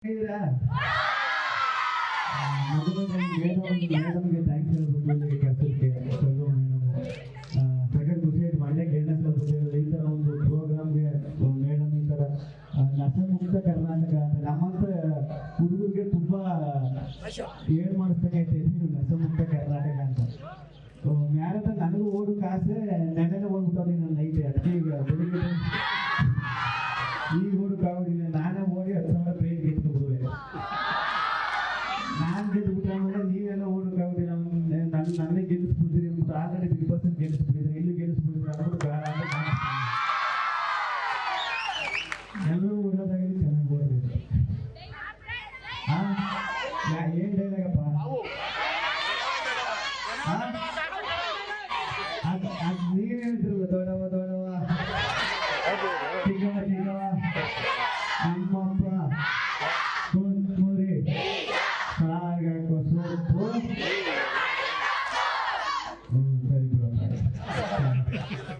ಮೇಡಮ್ಗೆ thanks ಹೇಳ್ಬೇಕು ಕೆಲಸಕ್ಕೆ ಸಲ್ಲು madam second ಖುಷಿ ಆಯ್ತು ಮಂಡ್ಯಕ್ಕೆ ಎರಡನೇ ಸಲ ಗೊತ್ತಿರಲಿಲ್ಲ ಈ ಥರ ಒಂದು ಪ್ರೋಗ್ರಾಮ್ಗೆ ಮೇಡಮ್ ಈ ಥರ ನಶಮುಕ್ತ ಕರ್ನಾಟಕ ಅಂತ ನಮ್ಮಂತ ಹುಡುಗರಿಗೆ ತುಂಬ ಏಳು ಮಾಡಿಸ್ಬೇಕಾಯ್ತು ನಶಮುಕ್ತ ಕರ್ನಾಟಕ ಅಂತ ಮ್ಯಾರಥಾನ್ ನನಗೂ ಓಡೋಕೆ ಆಸೆ ನೆನ್ನೆನೇ ಓಡ್ಬಿಟ್ಟವ್ರಿ ನನ್ನ ನೈಟ್ ಅದಕ್ಕೆ ಈಗ ಬೆಳಿಗ್ಗೆ ಈಗ ಓಡೋಕ್ಕಾಗೋದಿಲ್ಲ ನಾನೇ ಓಡಿ 10,000 ಪ್ರೈಸ್ ಗೆದ್ದುಬಿಡುವೆ ನಾನು ಗೆದ್ದುಬಿಟ್ರೆ ಆಮೇಲೆ ನೀವೆಲ್ಲ ಓಡೋಕ್ಕಾಗೋದಿಲ್ಲ ನನ್ನೇ ಗೆಲ್ಲಿಸ್ಬಿಡ್ತೀರಿ ಅಂದ್ಬಿಟ್ಟು ಆಲ್ರೆಡಿ 3% ಗೆಲ್ಲಿಸ್ಬಿಟ್ಟಿದ್ರೆ ಇಲ್ಲೂ ಗೆಲ್ಲಿಸ್ಬಿಟ್ಟಿದ್ರೆ ಅಂದ್ಬಿಟ್ಟು ಬೇಡ ಅಂತ ಎಲ್ಲರೂ ಓಡೋದಾಗಲಿ ಚೆನ್ನಾಗಿ ಓಡಬೇಕು ಏನ್ ಡೈಲಾಗಪ್ಪ ನೀವೇ ಹೇಳ್ತಿರಲ್ಲ ದೊಡ್ಡವ ದೊಡ್ಡವ ಚಿಕ್ಕವ ಚಿಕ್ಕವ ನಮ್ಮಪ್ಪ ಮುರಿ ಸಾಗಾಕೋ ಸೊಪ್ಪು